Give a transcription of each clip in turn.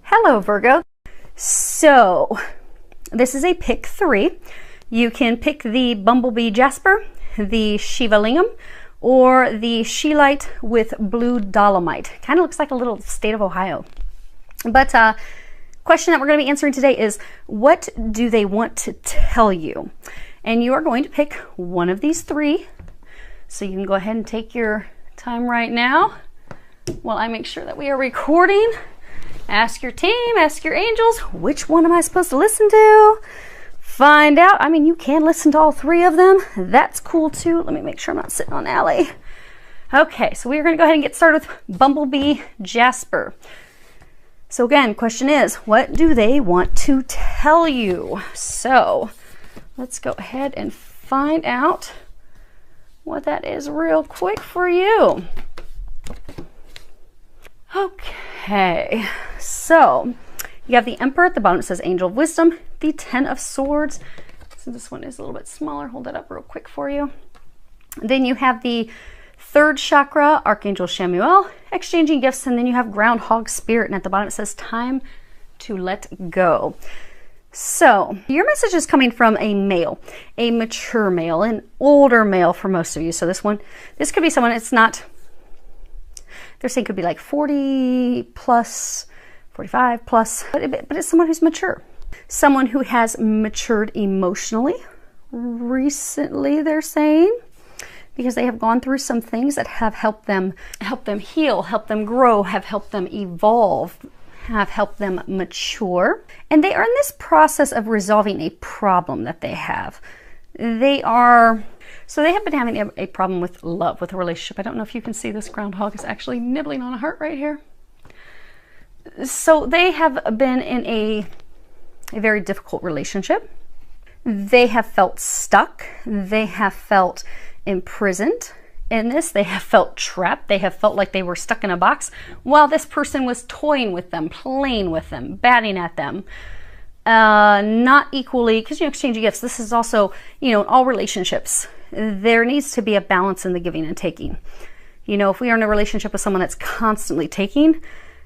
Hello, Virgo. So this is a pick 3. You can pick the Bumblebee Jasper, the Shiva Lingam, or the Scheelite with blue dolomite. Kind of looks like a little state of Ohio. But question that we're going to be answering today is, what do they want to tell you? And you are going to pick one of these 3. So you can go ahead and take your time right now while I make sure that we are recording. Ask your team, ask your angels, which one am I supposed to listen to? Find out. I mean, you can listen to all 3 of them. That's cool too. Let me make sure I'm not sitting on Allie. Okay, so we're going to go ahead and get started with Bumblebee Jasper. So again, question is, what do they want to tell you? So let's go ahead and find out what that is real quick for you. Okay, so you have the Emperor at the bottom. It says Angel of Wisdom, the 10 of Swords. So this one is a little bit smaller. Hold that up real quick for you. Then you have the 3rd chakra, Archangel Chamuel, exchanging gifts. And then you have Groundhog Spirit. And at the bottom it says time to let go. So your message is coming from a male, a mature male, an older male for most of you. So this could be someone, it's not, they're saying could be like 40 plus, 45 plus, but it's someone who's mature. Someone who has matured emotionally recently, they're saying, because they have gone through some things that have helped them heal, help them grow, have helped them evolve, have helped them mature. And they are in this process of resolving a problem that they have. So they have been having a problem with love, with a relationship. I don't know if you can see this groundhog is actually nibbling on a heart right here. So they have been in a very difficult relationship. They have felt stuck. They have felt imprisoned in this. They have felt trapped. They have felt like they were stuck in a box while this person was toying with them, playing with them, batting at them. Not equally, because you exchange gifts. This is also, in all relationships, there needs to be a balance in the giving and taking. If we are in a relationship with someone that's constantly taking,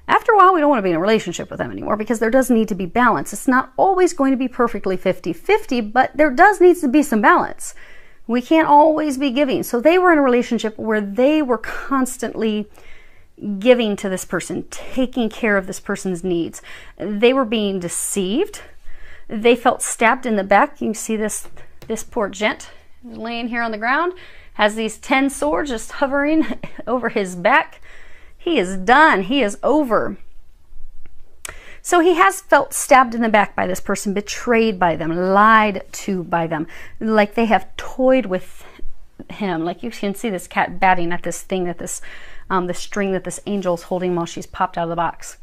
after a while, we don't want to be in a relationship with them anymore, because there does need to be balance. It's not always going to be perfectly 50-50, but there does need to be some balance. We can't always be giving. So they were in a relationship where they were constantly giving to this person, taking care of this person's needs. They were being deceived. They felt stabbed in the back. You can see this poor gent laying here on the ground, has these 10 swords just hovering over his back. He is done. He is over. So he has felt stabbed in the back by this person, betrayed by them, lied to by them, like they have toyed with him. Like you can see this cat batting at this thing, that the string that this angel's holding while she's popped out of the box.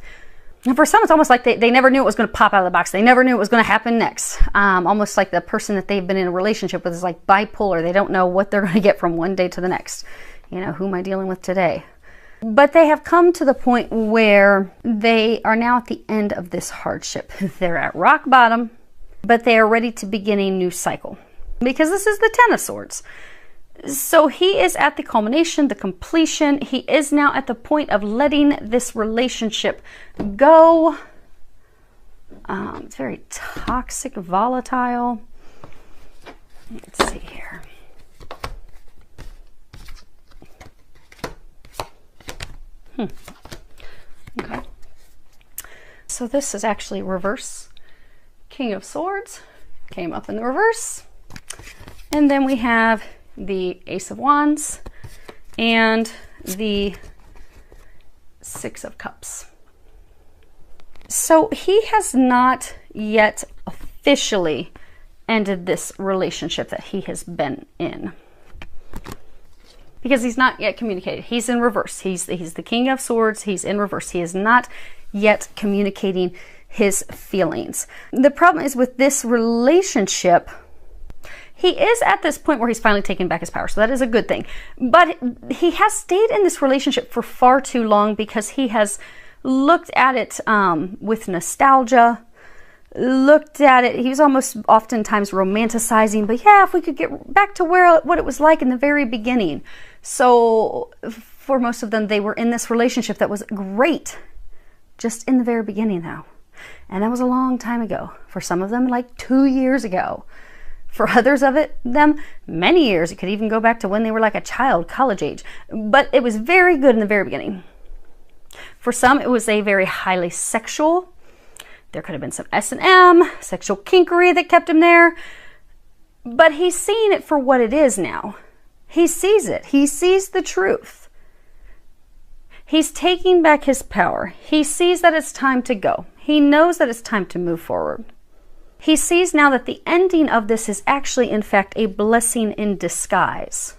And for some, it's almost like they never knew it was going to pop out of the box. They never knew it was going to happen next. Almost like the person that they've been in a relationship with is like bipolar. They don't know what they're going to get from one day to the next. Who am I dealing with today? But they have come to the point where they are now at the end of this hardship. They're at rock bottom, but they are ready to begin a new cycle. Because this is the 10 of Swords. So he is at the culmination, the completion. He is now at the point of letting this relationship go. It's very toxic, volatile. Let's see here. Okay. So this is actually reverse. King of Swords came up in the reverse. And then we have the Ace of Wands and the 6 of Cups. So he has not yet officially ended this relationship that he has been in, because he's not yet communicated. He's in reverse. He's the King of Swords. He's in reverse. He is not yet communicating his feelings. The problem is with this relationship, he is at this point where he's finally taken back his power. So that is a good thing. But he has stayed in this relationship for far too long, because he has looked at it with nostalgia, looked at it. He was almost oftentimes romanticizing, but yeah, if we could get back to what it was like in the very beginning. So for most of them, they were in this relationship that was great. just in the very beginning though. And that was a long time ago. For some of them, like 2 years ago. For others of them, many years. It could even go back to when they were like a child, college age. But it was very good in the very beginning. For some, it was a very highly sexual. There could have been some S&M, sexual kinkery that kept him there. But he's seeing it for what it is now. He sees it. He sees the truth. He's taking back his power. He sees that it's time to go. He knows that it's time to move forward. He sees now that the ending of this is actually, in fact, a blessing in disguise.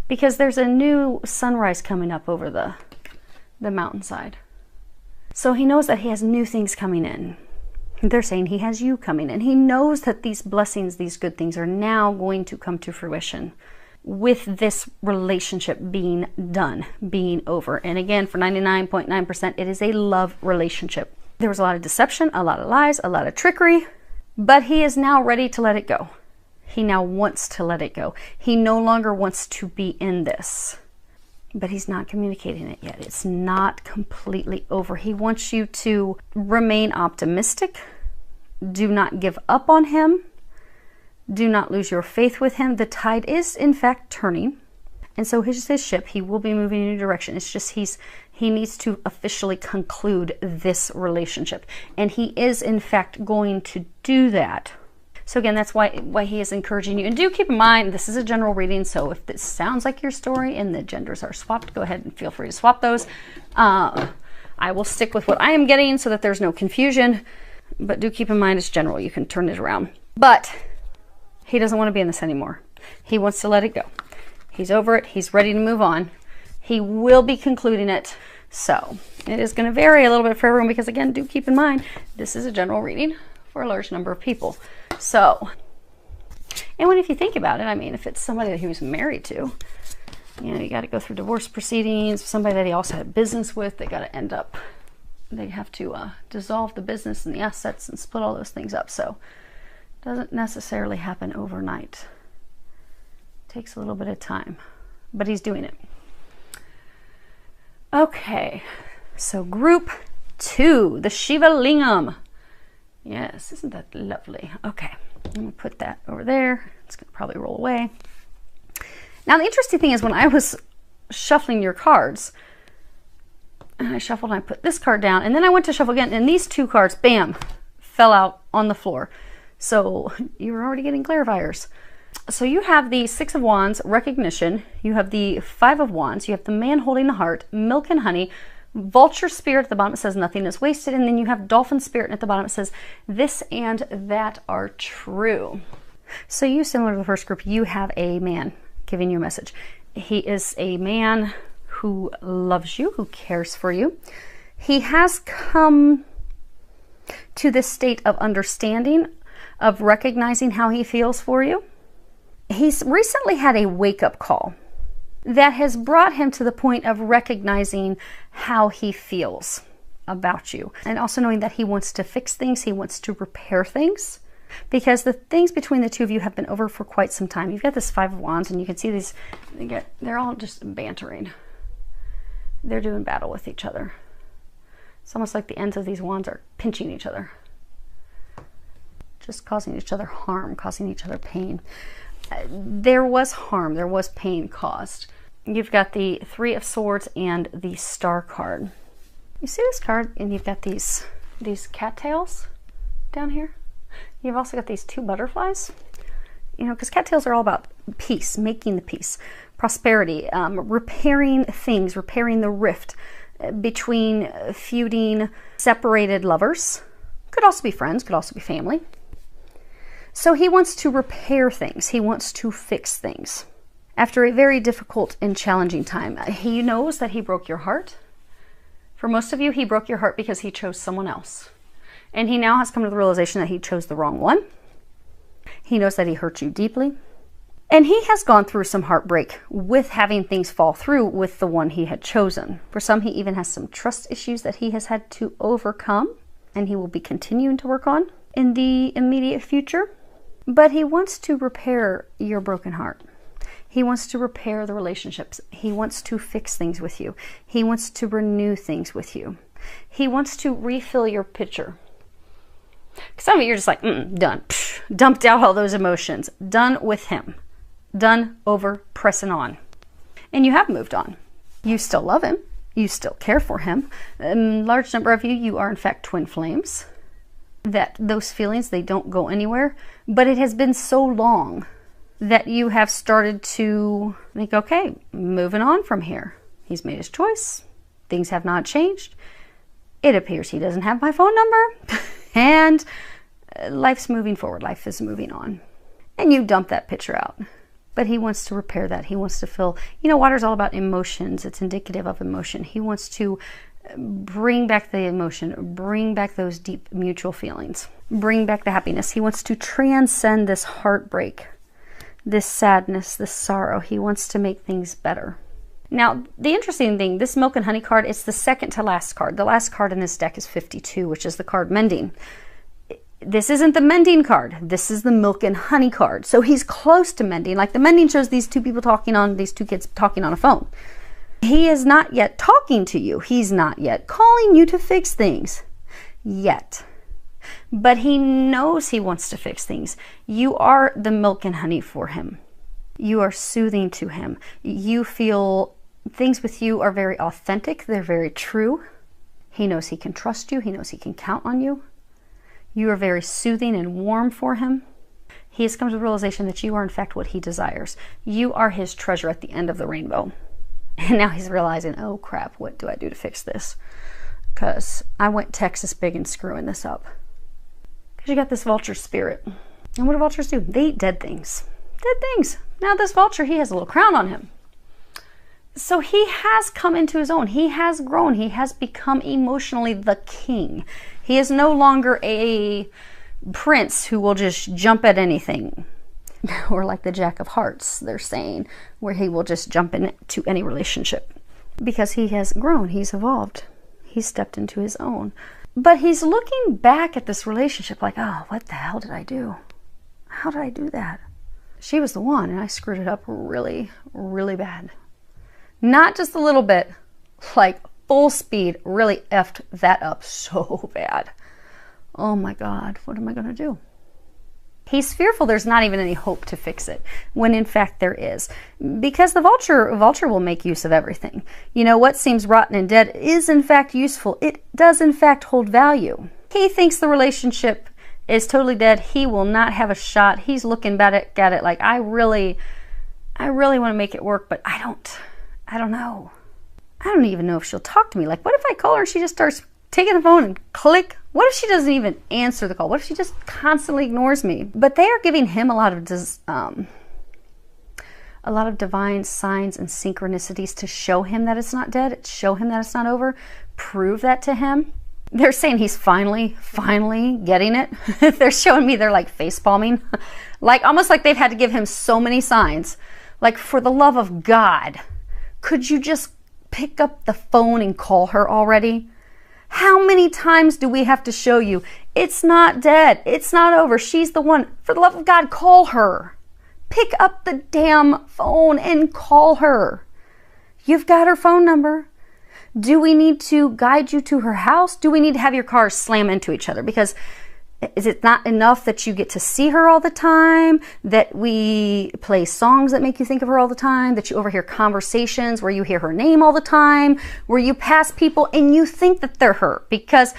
Because there's a new sunrise coming up over the mountainside. So he knows that he has new things coming in. They're saying he has you coming in. He knows that these blessings, these good things are now going to come to fruition with this relationship being done, being over. And again, for 99.9%, it is a love relationship. There was a lot of deception, a lot of lies, a lot of trickery, but he is now ready to let it go. He now wants to let it go. He no longer wants to be in this, but he's not communicating it yet. It's not completely over. He wants you to remain optimistic. Do not give up on him. Do not lose your faith with him. The tide is, in fact, turning. And so his ship, he will be moving in a new direction. It's just he needs to officially conclude this relationship. And he is, in fact, going to do that. So again, that's why he is encouraging you. And do keep in mind, this is a general reading. So if this sounds like your story and the genders are swapped, go ahead and feel free to swap those. I will stick with what I am getting so that there's no confusion. But do keep in mind, it's general. You can turn it around. But he doesn't want to be in this anymore. He wants to let it go. He's over it. He's ready to move on. He will be concluding it. So it is going to vary a little bit for everyone because, again, do keep in mind, this is a general reading for a large number of people. So, and if you think about it, I mean, if it's somebody that he was married to, you know, you got to go through divorce proceedings. Somebody that he also had business with, they got to end up, they have to dissolve the business and the assets and split all those things up. So it doesn't necessarily happen overnight. It takes a little bit of time, but he's doing it. Okay, so group 2, the Shiva Lingam. Yes, isn't that lovely? Okay, I'm going to put that over there. It's going to probably roll away. Now, the interesting thing is when I was shuffling your cards, and I shuffled and I put this card down, and then I went to shuffle again, and these 2 cards, bam, fell out on the floor. So you were already getting clarifiers. So you have the 6 of Wands, recognition. You have the 5 of Wands. You have the man holding the heart, milk and honey, vulture spirit at the bottom. It says nothing is wasted. And then you have dolphin spirit. And at the bottom it says this and that are true. So you, similar to the first group, you have a man giving you a message. He is a man who loves you, who cares for you. He has come to this state of understanding, of recognizing how he feels for you. He's recently had a wake-up call that has brought him to the point of recognizing how he feels about you. And also knowing that he wants to fix things, he wants to repair things. Because the things between the two of you have been over for quite some time. You've got this 5 of Wands, and you can see these, they're all just bantering. They're doing battle with each other. It's almost like the ends of these wands are pinching each other. Just causing each other harm, causing each other pain. There was harm, there was pain caused. You've got the 3 of Swords and the Star card. You see this card, and you've got these cattails down here. You've also got these 2 butterflies. You know, because cattails are all about peace, making the peace, prosperity, repairing things, repairing the rift between feuding, separated lovers. Could also be friends, could also be family. So he wants to repair things. He wants to fix things. After a very difficult and challenging time, he knows that he broke your heart. For most of you, he broke your heart because he chose someone else. And he now has come to the realization that he chose the wrong one. He knows that he hurt you deeply. And he has gone through some heartbreak with having things fall through with the one he had chosen. For some, he even has some trust issues that he has had to overcome, and he will be continuing to work on in the immediate future. But he wants to repair your broken heart. He wants to repair the relationships. He wants to fix things with you. He wants to renew things with you. He wants to refill your pitcher. Some of you are just like, done. Psh, dumped out all those emotions. Done with him. Done, over, pressing on. And you have moved on. You still love him. You still care for him. A large number of you are in fact twin flames. That those feelings, they don't go anywhere. But it has been so long that you have started to think, okay, moving on from here. He's made his choice. Things have not changed. It appears he doesn't have my phone number. And life's moving forward. Life is moving on. And you dump that picture out. But he wants to repair that. He wants to fill, water's all about emotions. It's indicative of emotion. He wants to bring back the emotion, bring back those deep mutual feelings, bring back the happiness. He wants to transcend this heartbreak, this sadness, this sorrow. He wants to make things better. Now, the interesting thing, this Milk and Honey card, it's the second to last card. The last card in this deck is 52, which is the card Mending. This isn't the Mending card. This is the Milk and Honey card. So he's close to mending. Like the Mending shows these two people talking on, these two kids talking on a phone. He is not yet talking to you. He's not yet calling you to fix things. Yet. But he knows he wants to fix things. You are the milk and honey for him. You are soothing to him. You feel things with you are very authentic. They're very true. He knows he can trust you. He knows he can count on you. You are very soothing and warm for him. He has come to the realization that you are in fact what he desires. You are his treasure at the end of the rainbow. And now he's realizing, oh crap, what do I do to fix this? Because I went Texas big and screwing this up. Because you got this vulture spirit. And what do vultures do? They eat dead things. Dead things. Now this vulture, he has a little crown on him. So he has come into his own. He has grown. He has become emotionally the king. He is no longer a prince who will just jump at anything. Or like the Jack of Hearts, they're saying, where he will just jump into any relationship. Because he has grown. He's evolved. He's stepped into his own. But he's looking back at this relationship like, oh, what the hell did I do? How did I do that? She was the one, and I screwed it up really, really bad. Not just a little bit, like full speed, really effed that up so bad. Oh my God, what am I going to do? He's fearful there's not even any hope to fix it, when in fact there is. Because the vulture will make use of everything. What seems rotten and dead is in fact useful. It does in fact hold value. He thinks the relationship is totally dead. He will not have a shot. He's looking at it like, I really want to make it work, but I don't know. I don't even know if she'll talk to me. Like, what if I call her and she just starts taking the phone and click? What if she doesn't even answer the call? What if she just constantly ignores me? But they are giving him a lot of divine signs and synchronicities to show him that it's not dead, show him that it's not over, prove that to him. They're saying he's finally getting it. They're showing me they're like face palming. Like almost like they've had to give him so many signs. Like, for the love of God, could you just pick up the phone and call her already? How many times do we have to show you? It's not dead. It's not over. She's the one. For the love of God, call her. Pick up the damn phone and call her. You've got her phone number. Do we need to guide you to her house? Do we need to have your cars slam into each other? Because is it not enough that you get to see her all the time? That we play songs that make you think of her all the time? That you overhear conversations where you hear her name all the time? Where you pass people and you think that they're her? Because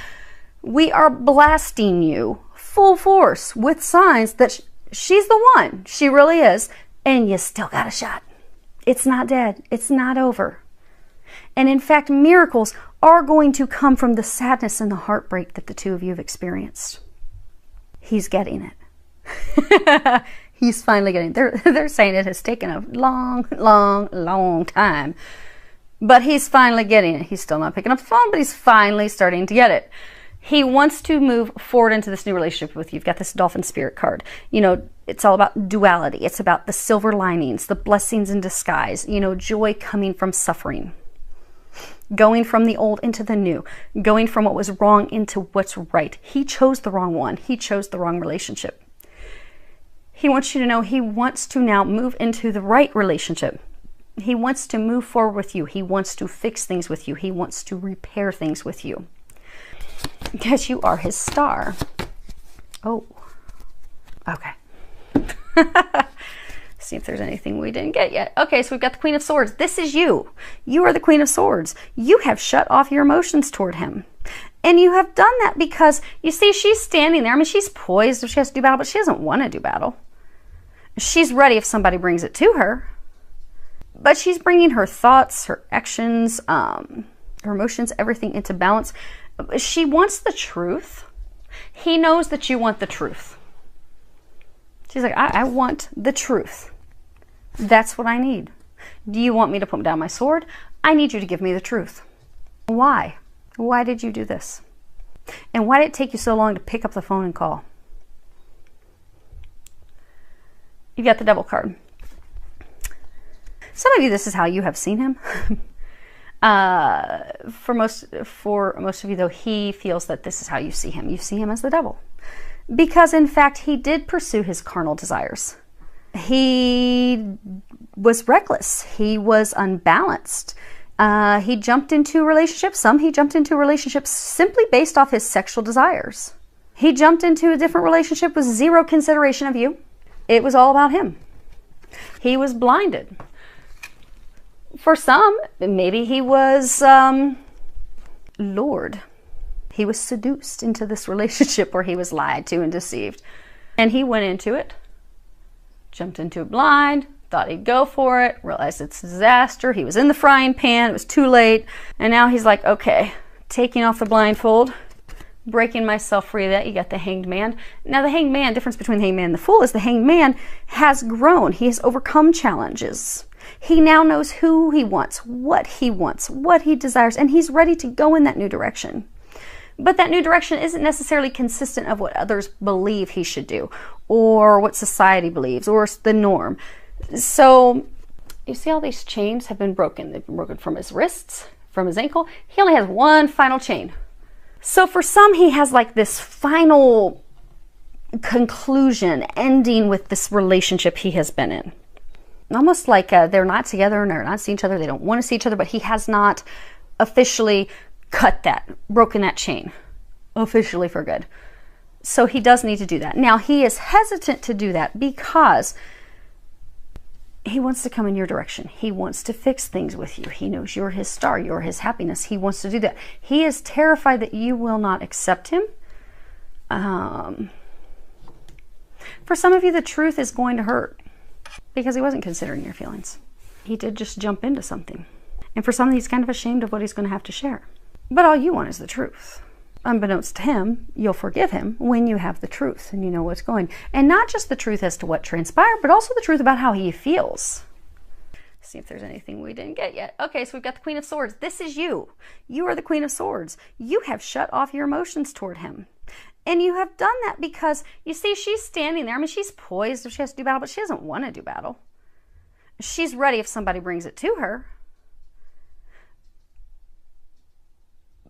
we are blasting you full force with signs that she's the one. She really is. And you still got a shot. It's not dead. It's not over. And in fact, miracles are going to come from the sadness and the heartbreak that the two of you have experienced. He's getting it. He's finally getting it. They're saying it has taken a long time. But he's finally getting it. He's still not picking up the phone, but he's finally starting to get it. He wants to move forward into this new relationship with you. You've got this dolphin spirit card. It's all about duality. It's about the silver linings, the blessings in disguise, joy coming from suffering. Going from the old into the new, going from what was wrong into what's right. He chose the wrong one. He chose the wrong relationship. He wants you to know he wants to now move into the right relationship. He wants to move forward with you. He wants to fix things with you. He wants to repair things with you. Because you are his star. Oh, okay. See if there's anything we didn't get yet. Okay, so we've got the Queen of Swords. This is you. You are the Queen of Swords. You have shut off your emotions toward him. And you have done that because, you see, she's standing there. I mean, she's poised if she has to do battle, but she doesn't want to do battle. She's ready if somebody brings it to her. But she's bringing her thoughts, her actions, her emotions, everything into balance. She wants the truth. He knows that you want the truth. She's like, I want the truth. That's what I need. Do you want me to put down my sword? I need you to give me the truth. Why? Why did you do this? And why did it take you so long to pick up the phone and call? You got the Devil card. Some of you, this is how you have seen him. For most of you, though, he feels that this is how you see him. You see him as the devil. Because, in fact, he did pursue his carnal desires. He was reckless. He was unbalanced. He jumped into relationships. He jumped into relationships simply based off his sexual desires. He jumped into a different relationship with zero consideration of you. It was all about him. He was blinded. For some, maybe he was lured. He was seduced into this relationship where he was lied to and deceived. And he went into it, jumped into it blind, thought he'd go for it, realized it's a disaster. He was in the frying pan, it was too late. And now he's like, okay, taking off the blindfold, breaking myself free of that. You got the Hanged Man. Now the Hanged Man, difference between the Hanged Man and the Fool is the Hanged Man has grown. He has overcome challenges. He now knows who he wants, what he desires, and he's ready to go in that new direction. But that new direction isn't necessarily consistent of what others believe he should do, or what society believes, or the norm. So, you see all these chains have been broken. They've been broken from his wrists, from his ankle. He only has one final chain. So for some, he has like this final conclusion, ending with this relationship he has been in. Almost like they're not together and they're not seeing each other. They don't want to see each other, but he has not officially cut that, broken that chain officially for good. So he does need to do that. Now he is hesitant to do that because he wants to come in your direction. He wants to fix things with you. He knows you're his star, you're his happiness. He wants to do that. He is terrified that you will not accept him. For some of you, the truth is going to hurt because he wasn't considering your feelings. He did just jump into something. And for some, he's kind of ashamed of what he's going to have to share. But all you want is the truth. Unbeknownst to him, you'll forgive him when you have the truth and you know what's going. And not just the truth as to what transpired, but also the truth about how he feels. See if there's anything we didn't get yet. Okay, so we've got the Queen of Swords. This is you. You are the Queen of Swords. You have shut off your emotions toward him. And you have done that because, you see, she's standing there. I mean, she's poised if she has to do battle, but she doesn't want to do battle. She's ready if somebody brings it to her.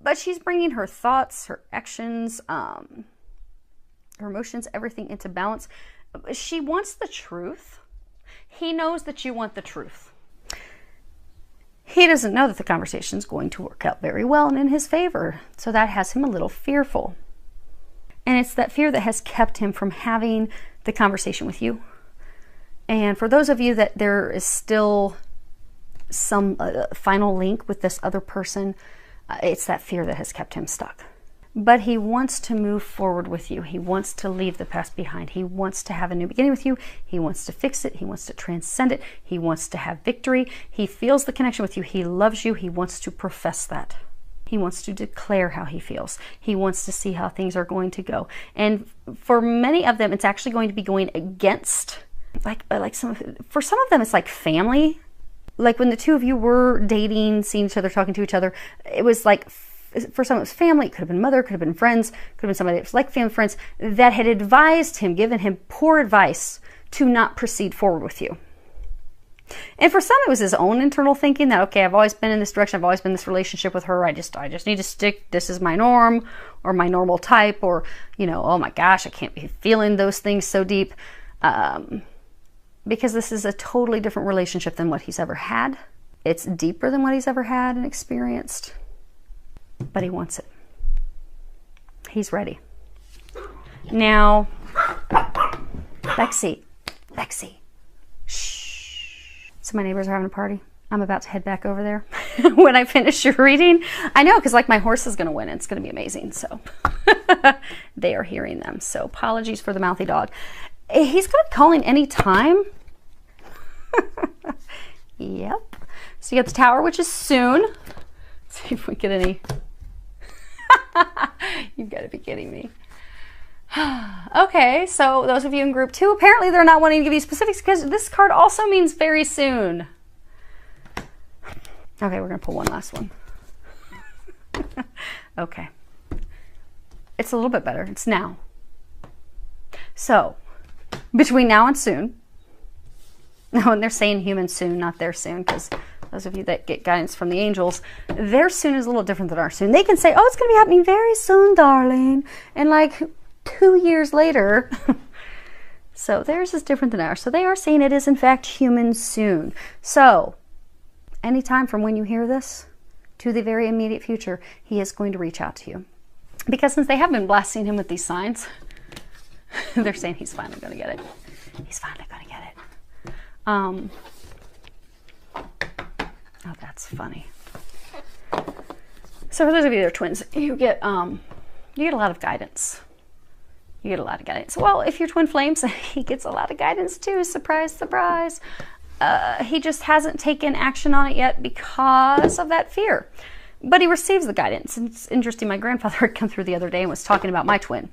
But she's bringing her thoughts, her actions, her emotions, everything into balance. She wants the truth. He knows that you want the truth. He doesn't know that the conversation is going to work out very well and in his favor. So that has him a little fearful. And it's that fear that has kept him from having the conversation with you. And for those of you that there is still some final link with this other person, it's that fear that has kept him stuck. But he wants to move forward with you. He wants to leave the past behind. He wants to have a new beginning with you. He wants to fix it. He wants to transcend it. He wants to have victory. He feels the connection with you. He loves you. He wants to profess that. He wants to declare how he feels. He wants to see how things are going to go. And for many of them, it's actually going to be going against, for some of them, it's like family. Like when the two of you were dating, seeing each other, talking to each other, it was like, for some it was family, it could have been mother, could have been friends, could have been somebody that was like family friends that had advised him, given him poor advice to not proceed forward with you. And for some, it was his own internal thinking that, okay, I've always been in this direction, I've always been in this relationship with her, I just need to stick, this is my norm, or my normal type, or, you know, oh my gosh, I can't be feeling those things so deep. Because this is a totally different relationship than what he's ever had. It's deeper than what he's ever had and experienced. But he wants it. He's ready. Now, Lexi, shh. So my neighbors are having a party. I'm about to head back over there when I finish your reading. I know, because like my horse is going to win. It's going to be amazing. So they are hearing them. So apologies for the mouthy dog. He's going to be calling any time. Yep. So you got the Tower, which is soon. Let's see if we get any. You've got to be kidding me. Okay, so those of you in group 2, apparently they're not wanting to give you specifics because this card also means very soon. Okay, we're going to pull one last one. Okay. It's a little bit better. It's now. So, between now and soon. Now, and they're saying human soon, not their soon, because those of you that get guidance from the angels, their soon is a little different than our soon. They can say, oh, it's going to be happening very soon, darling. And like 2 years later. So theirs is different than ours. So they are saying it is, in fact, human soon. So, anytime from when you hear this to the very immediate future, he is going to reach out to you. Because since they have been blasting him with these signs, they're saying he's finally going to get it. He's finally going to get it. Oh, that's funny. So for those of you that are twins, you get a lot of guidance. You get a lot of guidance. Well, if you're twin flames, he gets a lot of guidance too. Surprise, surprise. He just hasn't taken action on it yet because of that fear. But he receives the guidance. And it's interesting, my grandfather had come through the other day and was talking about my twin.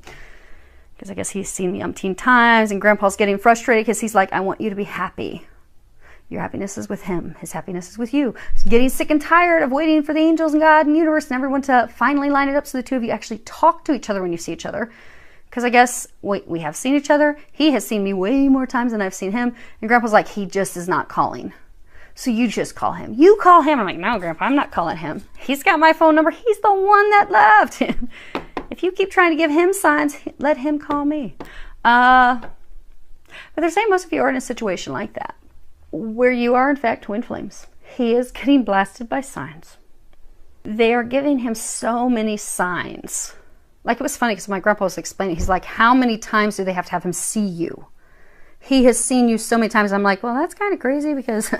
Because I guess he's seen me umpteen times, and Grandpa's getting frustrated because he's like, I want you to be happy. Your happiness is with him. His happiness is with you. He's getting sick and tired of waiting for the angels and God and universe and everyone to finally line it up so the two of you actually talk to each other when you see each other. Because I guess we have seen each other. He has seen me way more times than I've seen him. And Grandpa's like, he just is not calling. So you just call him. You call him. I'm like, no, Grandpa, I'm not calling him. He's got my phone number. He's the one that loved him. If you keep trying to give him signs, let him call me. But they're saying most of you are in a situation like that, where you are, in fact, twin flames. He is getting blasted by signs. They are giving him so many signs. Like, it was funny because my grandpa was explaining, he's like, how many times do they have to have him see you? He has seen you so many times. I'm like, well, that's kind of crazy because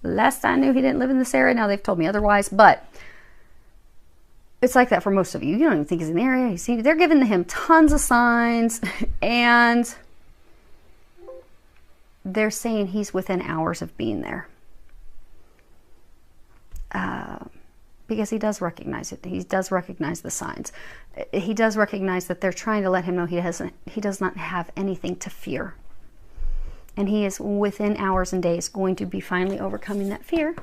last I knew he didn't live in this area. Now they've told me otherwise, but it's like that for most of you. You don't even think he's in the area. He's seen you. They're giving him tons of signs, and they're saying he's within hours of being there. Because he does recognize it. He does recognize the signs. He does recognize that they're trying to let him know he does not have anything to fear. And he is within hours and days going to be finally overcoming that fear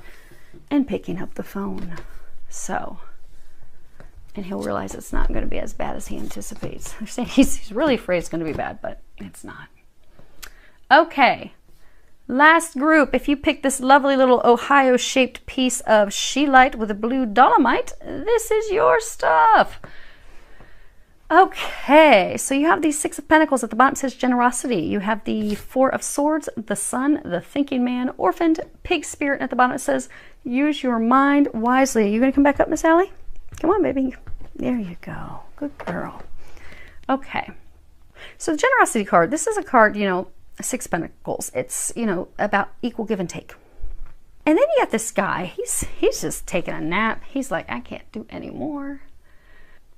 and picking up the phone. So, and he'll realize it's not going to be as bad as he anticipates. They're saying he's really afraid it's going to be bad, but it's not. Okay. Last group, if you pick this lovely little Ohio-shaped piece of scheelite with a blue dolomite, this is your stuff. Okay, so you have these 6 of Pentacles. At the bottom says generosity. You have the 4 of Swords, the Sun, the thinking man, orphaned, pig spirit. And at the bottom it says, use your mind wisely. Are you going to come back up, Miss Allie? Come on, baby. There you go. Good girl. Okay. So the generosity card, this is a card, 6 Pentacles. It's, about equal give and take. And then you got this guy. He's just taking a nap. He's like, I can't do any more.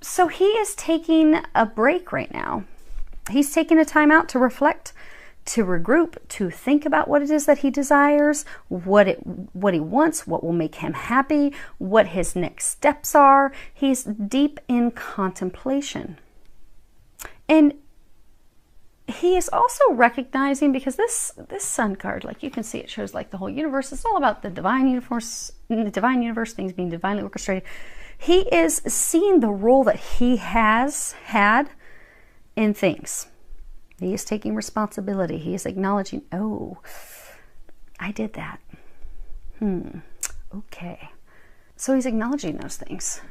So he is taking a break right now. He's taking a time out to reflect, to regroup, to think about what it is that he desires, what he wants, what will make him happy, what his next steps are. He's deep in contemplation. And he is also recognizing, because this sun card, like you can see, it shows like the whole universe. It's all about the divine universe, things being divinely orchestrated. He is seeing the role that he has had in things. He is taking responsibility. He is acknowledging, oh, I did that. Okay. So he's acknowledging those things.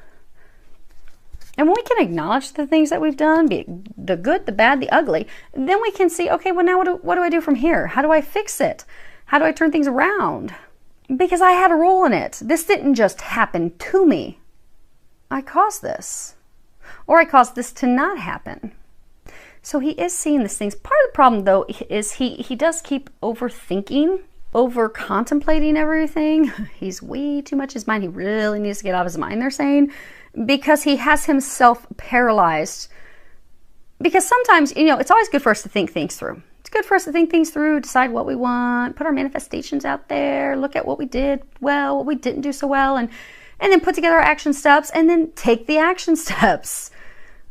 And when we can acknowledge the things that we've done, be it the good, the bad, the ugly, then we can see, okay, well, now what do I do from here? How do I fix it? How do I turn things around? Because I had a role in it. This didn't just happen to me. I caused this. or I caused this to not happen. So he is seeing these things. Part of the problem, though, is he does keep overthinking, over contemplating everything. He's way too much in his mind. He really needs to get out of his mind, they're saying, because he has himself paralyzed. Because sometimes, you know, it's always good for us to think things through. It's good for us to think things through, decide what we want, put our manifestations out there, look at what we did well, what we didn't do so well, and then put together our action steps, and then take the action steps.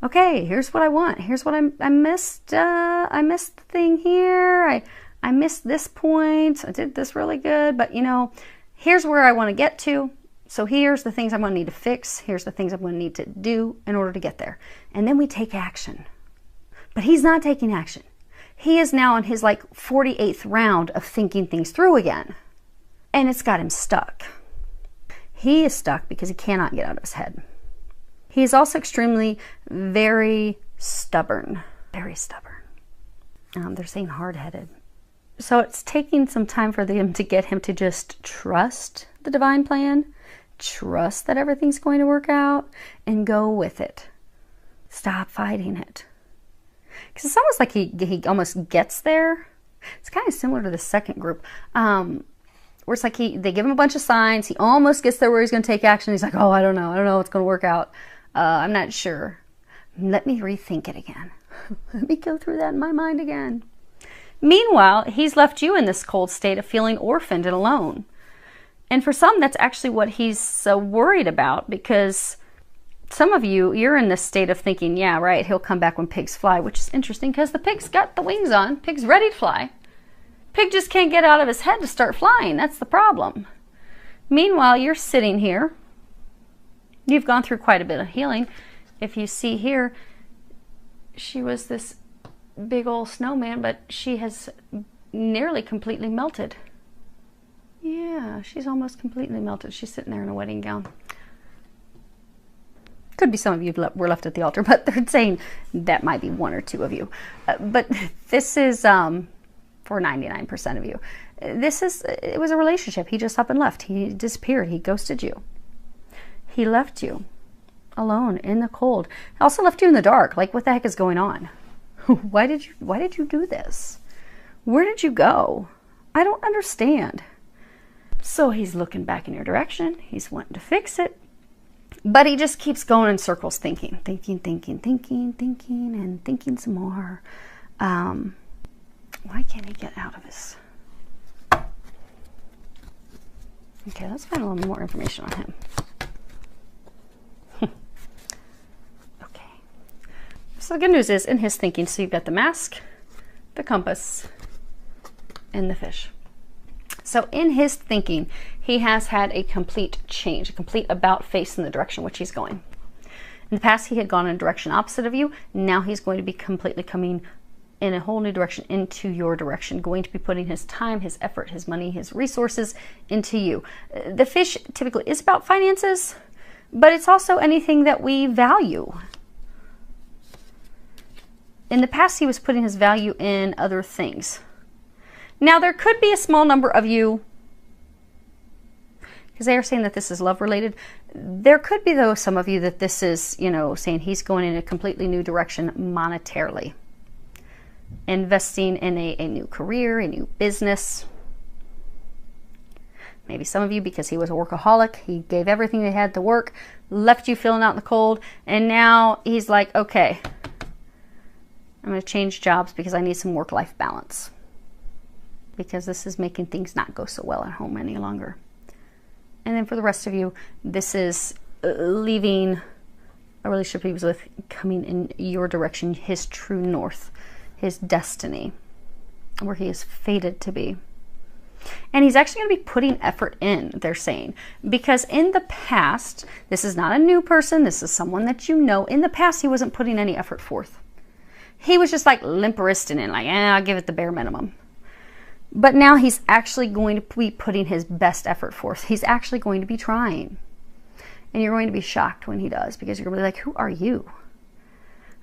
Okay, here's what I want. Here's what I missed. I missed the thing here. I missed this point. I did this really good, but you know, here's where I want to get to. So here's the things I'm going to need to fix. Here's the things I'm going to need to do in order to get there. And then we take action. But he's not taking action. He is now in his like 48th round of thinking things through again. And it's got him stuck. He is stuck because he cannot get out of his head. He is also extremely, very stubborn. Very stubborn. They're saying hard-headed. So it's taking some time for them to get him to just trust the divine plan, trust that everything's going to work out, and go with it. Stop fighting it. Because it's almost like he almost gets there. It's kind of similar to the second group, where it's like they give him a bunch of signs. He almost gets there where he's going to take action. He's like, oh, I don't know what's going to work out. I'm not sure. Let me rethink it again. Let me go through that in my mind again. Meanwhile, he's left you in this cold state of feeling orphaned and alone. And for some, that's actually what he's so worried about, because some of you, you're in this state of thinking, yeah, right, he'll come back when pigs fly, which is interesting because the pig's got the wings on. Pig's ready to fly. Pig just can't get out of his head to start flying. That's the problem. Meanwhile, you're sitting here. You've gone through quite a bit of healing. If you see here, she was this big old snowman, but she has nearly completely melted. Yeah, she's almost completely melted. She's sitting there in a wedding gown. Could be some of you were left at the altar, but they're saying that might be one or two of you. But this is for 99% of you. It was a relationship. He just up and left. He disappeared. He ghosted you. He left you alone in the cold. He also left you in the dark. Like, what the heck is going on? Why did you do this? Where did you go? I don't understand. So he's looking back in your direction. He's wanting to fix it. But he just keeps going in circles, thinking, and thinking some more. Why can't he get out of this? Okay, let's find a little more information on him. Okay. So the good news is, in his thinking, so you've got the mask, the compass, and the fish. So in his thinking, he has had a complete change, a complete about face in the direction which he's going. In the past, he had gone in a direction opposite of you. Now he's going to be completely coming in a whole new direction, into your direction, going to be putting his time, his effort, his money, his resources into you. The fish typically is about finances, but it's also anything that we value. In the past, he was putting his value in other things. Now, there could be a small number of you, because they are saying that this is love related. There could be, though, some of you that this is, you know, saying he's going in a completely new direction monetarily. Investing in a new career, a new business. Maybe some of you, because he was a workaholic, he gave everything he had to work, left you feeling out in the cold, and now he's like, okay, I'm going to change jobs because I need some work-life balance. Because this is making things not go so well at home any longer. And then for the rest of you, this is leaving a relationship he was with, coming in your direction, his true north, his destiny, where he is fated to be. And he's actually going to be putting effort in, they're saying, because in the past, this is not a new person, this is someone that you know. In the past, he wasn't putting any effort forth. He was just like limp-wristing in, like, I'll give it the bare minimum. But now he's actually going to be putting his best effort forth. He's actually going to be trying. And you're going to be shocked when he does, because you're going to be like, who are you?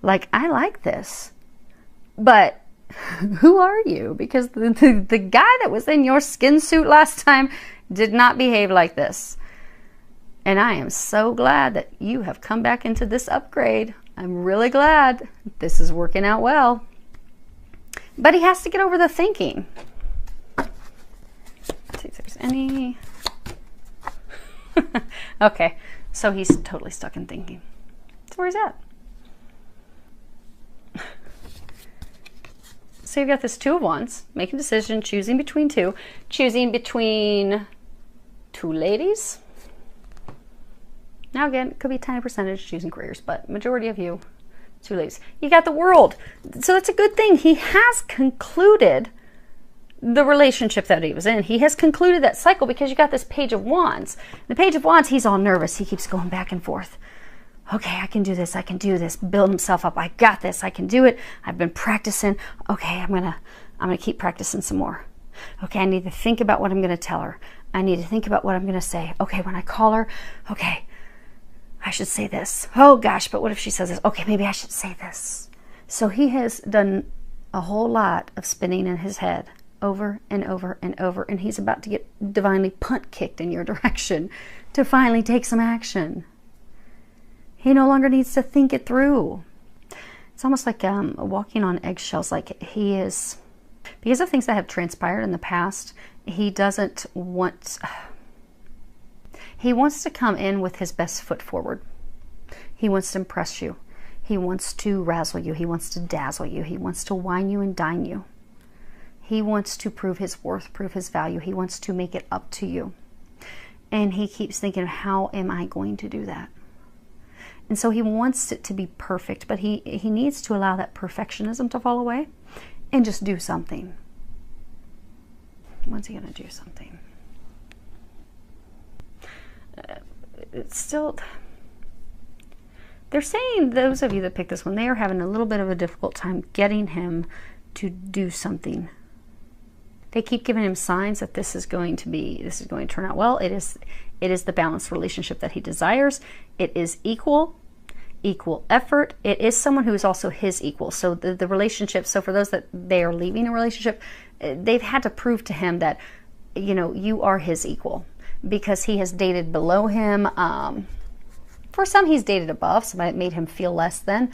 Like, I like this. But who are you? Because the guy that was in your skin suit last time did not behave like this. And I am so glad that you have come back into this upgrade. I'm really glad this is working out well. But he has to get over the thinking. Let's see if there's any. Okay, so he's totally stuck in thinking. That's where he's at. So you've got this Two of Wands, making a decision, choosing between two ladies. Now again, it could be a tiny percentage choosing careers, but majority of you, two ladies. You got the World. So that's a good thing. He has concluded the relationship that he was in. He has concluded that cycle because you got this Page of Wands. The Page of Wands, he's all nervous. He keeps going back and forth. Okay, I can do this. I can do this. Build himself up. I got this. I can do it. I've been practicing. Okay, I'm gonna keep practicing some more. Okay, I need to think about what I'm gonna tell her. I need to think about what I'm gonna say. Okay, when I call her, okay, I should say this. Oh gosh, but what if she says this? Okay, maybe I should say this. So he has done a whole lot of spinning in his head over and over and over, and he's about to get divinely punt kicked in your direction to finally take some action. He no longer needs to think it through. It's almost like walking on eggshells. Like he is, because of things that have transpired in the past, he doesn't want, he wants to come in with his best foot forward. He wants to impress you. He wants to razzle you. He wants to dazzle you. He wants to wine you and dine you. He wants to prove his worth, prove his value. He wants to make it up to you. And he keeps thinking, how am I going to do that? And so he wants it to be perfect, but he needs to allow that perfectionism to fall away and just do something. When's he going to do something? It's still... They're saying, those of you that picked this one, they are having a little bit of a difficult time getting him to do something. They keep giving him signs that this is going to turn out well. It is the balanced relationship that he desires. It is equal effort. It is someone who is also his equal. So the relationship, so for those that they are leaving a relationship, they've had to prove to him that, you know, you are his equal, because he has dated below him. For some, he's dated above, so that made him feel less than.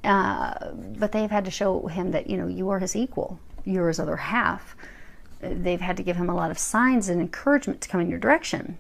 But they've had to show him that, you know, you are his equal. You're his other half. They've had to give him a lot of signs and encouragement to come in your direction.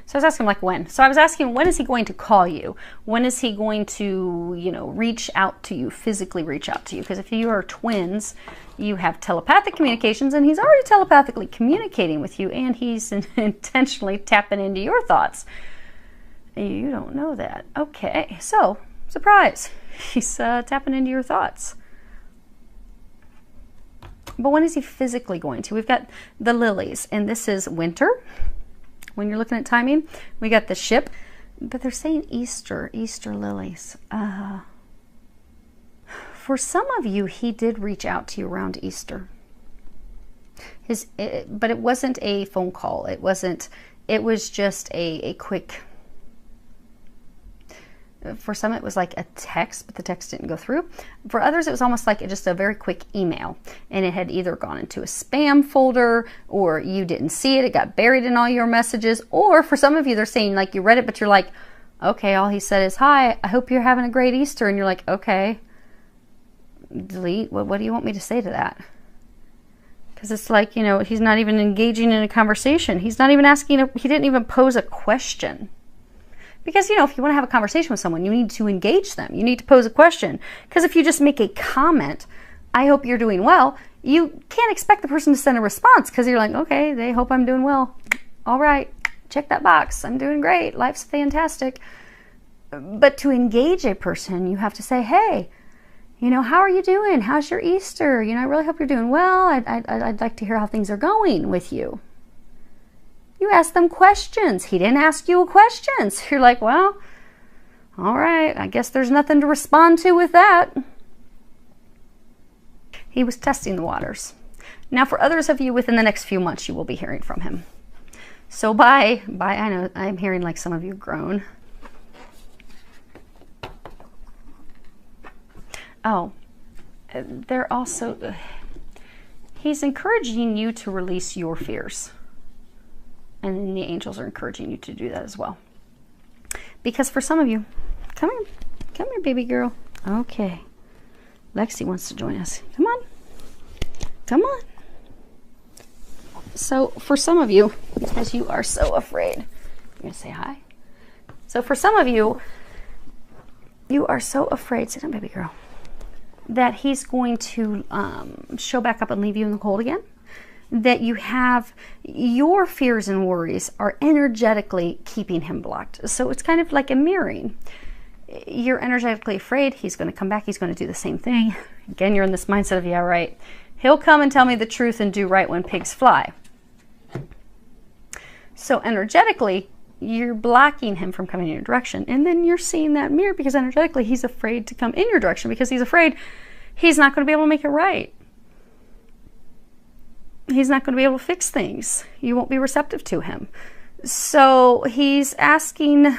So I was asking, like, when? So I was asking, when is he going to call you? When is he going to, you know, reach out to you, physically reach out to you? Because if you are twins, you have telepathic communications, and he's already telepathically communicating with you, and he's intentionally tapping into your thoughts. You don't know that. Okay, so, surprise. He's tapping into your thoughts. But when is he physically going to? We've got the lilies, and this is winter. When you're looking at timing, we got the ship, but they're saying Easter lilies. For some of you, he did reach out to you around Easter. But it wasn't a phone call. It was just a quick... For some, it was like a text, but the text didn't go through. For others, it was almost like just a very quick email, and it had either gone into a spam folder, or you didn't see it. It got buried in all your messages. Or for some of you, they're saying, like, you read it, but you're like, okay, all he said is, hi, I hope you're having a great Easter. And you're like, okay, delete. What do you want me to say to that? Because it's like, you know, he's not even engaging in a conversation. He's not even asking, he didn't even pose a question. Because, you know, if you want to have a conversation with someone, you need to engage them. You need to pose a question. Because if you just make a comment, I hope you're doing well, you can't expect the person to send a response, because you're like, okay, they hope I'm doing well. All right, check that box. I'm doing great. Life's fantastic. But to engage a person, you have to say, hey, you know, how are you doing? How's your Easter? You know, I really hope you're doing well. I'd like to hear how things are going with you. You ask them questions. He didn't ask you questions. You're like, well, all right, I guess there's nothing to respond to with that. He was testing the waters. Now, for others of you, within the next few months, you will be hearing from him. So I know I'm hearing like some of you groan. Oh, they're also, he's encouraging you to release your fears. And then the angels are encouraging you to do that as well. Because for some of you, come here, baby girl. Okay. Lexi wants to join us. Come on. Come on. So for some of you, because you are so afraid, you're going to say hi. So for some of you, you are so afraid, sit down, baby girl, that he's going to show back up and leave you in the cold again. That you have your fears and worries are energetically keeping him blocked. So it's kind of like a mirroring. You're energetically afraid he's going to come back. He's going to do the same thing. Again, you're in this mindset of, yeah, right. He'll come and tell me the truth and do right when pigs fly. So energetically, you're blocking him from coming in your direction. And then you're seeing that mirror because energetically he's afraid to come in your direction because he's afraid he's not going to be able to make it right. He's not going to be able to fix things. You won't be receptive to him. So he's asking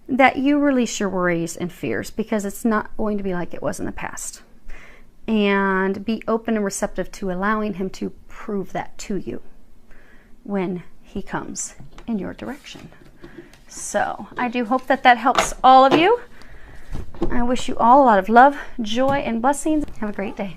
that you release your worries and fears because it's not going to be like it was in the past. And be open and receptive to allowing him to prove that to you when he comes in your direction. So I do hope that that helps all of you. I wish you all a lot of love, joy, and blessings. Have a great day.